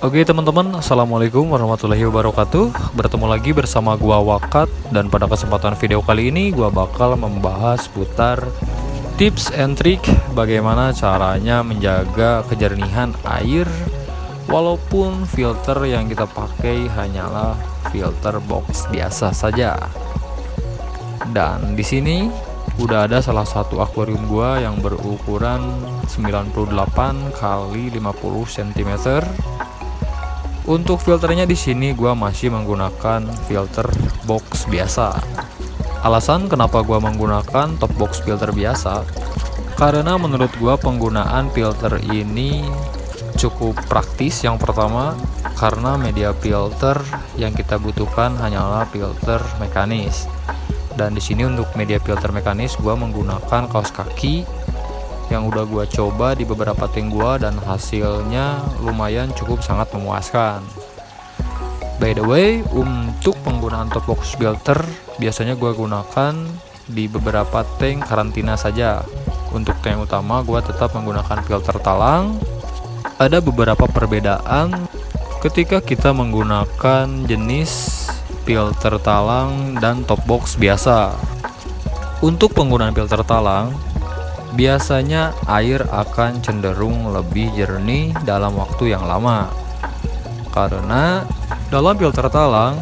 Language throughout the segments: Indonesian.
Oke teman-teman, Assalamualaikum warahmatullahi wabarakatuh. Bertemu lagi bersama gua Wakat. Dan pada kesempatan video kali ini gua bakal membahas putar tips and trick bagaimana caranya menjaga kejernihan air walaupun filter yang kita pakai hanyalah filter box biasa saja. Dan di sini udah ada salah satu akuarium gua yang berukuran 98 kali 50 cm. Untuk filternya di sini gua masih menggunakan filter box biasa. Alasan kenapa gua menggunakan top box filter biasa, karena menurut gua penggunaan filter ini cukup praktis. Yang pertama, karena media filter yang kita butuhkan hanyalah filter mekanis. Dan di sini untuk media filter mekanis gua menggunakan kaos kaki yang udah gua coba di beberapa tank gua dan hasilnya lumayan cukup sangat memuaskan. By the way, untuk penggunaan top box filter biasanya gua gunakan di beberapa tank karantina saja. Untuk tank utama gua tetap menggunakan filter talang. Ada beberapa perbedaan ketika kita menggunakan jenis filter talang dan top box biasa. Untuk penggunaan filter talang, biasanya air akan cenderung lebih jernih dalam waktu yang lama. Karena dalam filter talang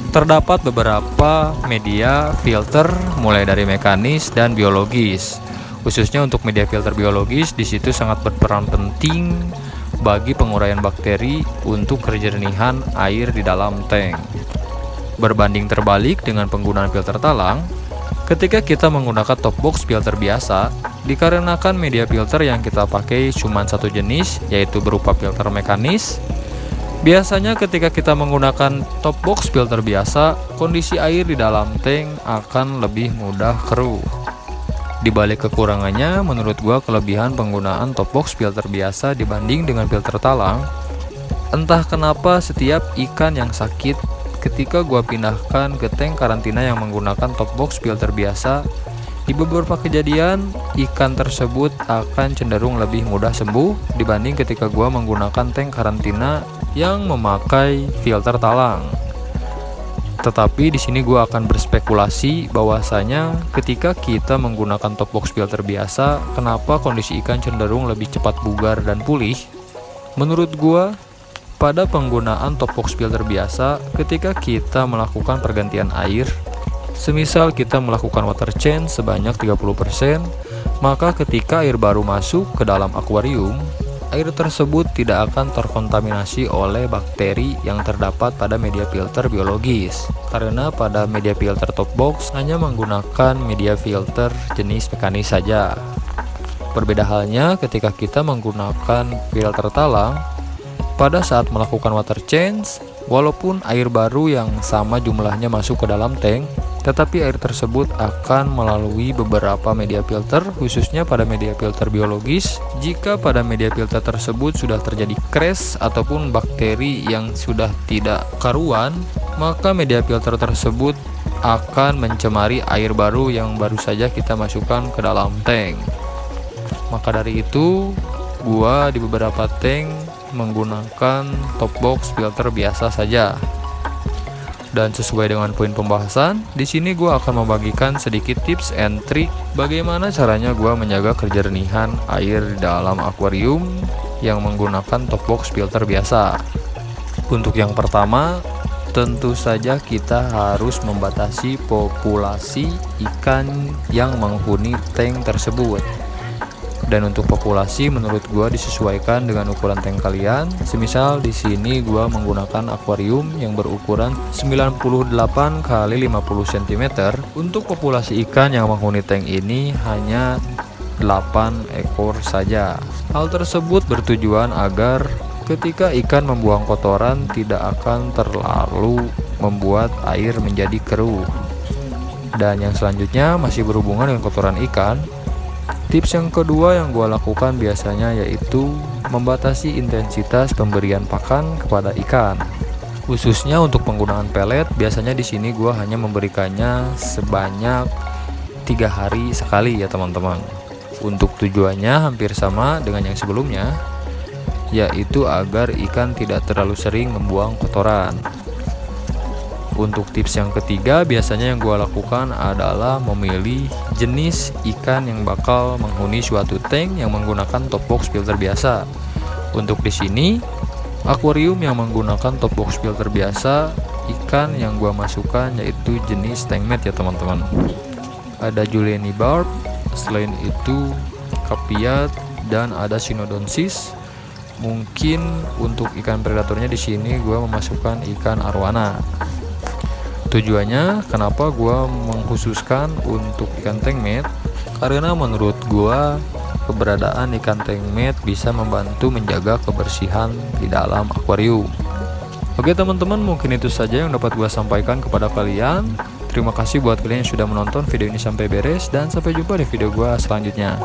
terdapat beberapa media filter mulai dari mekanis dan biologis. Khususnya untuk media filter biologis di situ sangat berperan penting bagi penguraian bakteri untuk kejernihan air di dalam tank. Berbanding terbalik dengan penggunaan filter talang, ketika kita menggunakan top box filter biasa, dikarenakan media filter yang kita pakai cuma satu jenis, yaitu berupa filter mekanis, biasanya ketika kita menggunakan top box filter biasa, kondisi air di dalam tank akan lebih mudah keruh. Di balik kekurangannya, menurut gua kelebihan penggunaan top box filter biasa dibanding dengan filter talang, entah kenapa setiap ikan yang sakit ketika gua pindahkan ke tank karantina yang menggunakan top box filter biasa, di beberapa kejadian ikan tersebut akan cenderung lebih mudah sembuh dibanding ketika gua menggunakan tank karantina yang memakai filter talang. Tetapi di sini gua akan berspekulasi bahwasanya ketika kita menggunakan top box filter biasa, kenapa kondisi ikan cenderung lebih cepat bugar dan pulih? Menurut gua, pada penggunaan top box filter biasa, ketika kita melakukan pergantian air, semisal kita melakukan water change sebanyak 30%, maka ketika air baru masuk ke dalam akuarium, air tersebut tidak akan terkontaminasi oleh bakteri yang terdapat pada media filter biologis. Karena pada media filter top box hanya menggunakan media filter jenis mekanis saja. Berbeda halnya ketika kita menggunakan filter talang, pada saat melakukan water change, walaupun air baru yang sama jumlahnya masuk ke dalam tank, tetapi air tersebut akan melalui beberapa media filter, khususnya pada media filter biologis. Jika pada media filter tersebut sudah terjadi crash ataupun bakteri yang sudah tidak karuan, maka media filter tersebut akan mencemari air baru yang baru saja kita masukkan ke dalam tank. Maka dari itu, gua di beberapa tank menggunakan top box filter biasa saja. Dan sesuai dengan poin pembahasan, di sini gue akan membagikan sedikit tips and trick bagaimana caranya gue menjaga kejernihan air dalam akuarium yang menggunakan top box filter biasa. Untuk yang pertama, tentu saja kita harus membatasi populasi ikan yang menghuni tank tersebut. Dan untuk populasi menurut gua disesuaikan dengan ukuran tank kalian. Semisal di sini gua menggunakan akuarium yang berukuran 98 kali 50 cm. Untuk populasi ikan yang menghuni tank ini hanya 8 ekor saja. Hal tersebut bertujuan agar ketika ikan membuang kotoran tidak akan terlalu membuat air menjadi keruh. Dan yang selanjutnya masih berhubungan dengan kotoran ikan. Tips yang kedua yang gue lakukan biasanya yaitu membatasi intensitas pemberian pakan kepada ikan. Khususnya untuk penggunaan pelet, biasanya di sini gue hanya memberikannya sebanyak 3 hari sekali ya teman-teman. Untuk tujuannya hampir sama dengan yang sebelumnya. yaitu agar ikan tidak terlalu sering membuang kotoran. Untuk tips yang ketiga, biasanya yang gue lakukan adalah memilih jenis ikan yang bakal menghuni suatu tank yang menggunakan top box filter biasa. Untuk di sini, akuarium yang menggunakan top box filter biasa, ikan yang gue masukkan yaitu jenis tankmate ya teman-teman. Ada Julienne barb, selain itu Capiat, dan ada Synodontis. Mungkin untuk ikan predatornya di sini gue memasukkan ikan arwana. Tujuannya kenapa gue mengkhususkan untuk ikan tankmate, karena menurut gue keberadaan ikan tankmate bisa membantu menjaga kebersihan di dalam akuarium. Oke teman-teman, mungkin itu saja yang dapat gue sampaikan kepada kalian. Terima kasih buat kalian yang sudah menonton video ini sampai beres, dan sampai jumpa di video gue selanjutnya.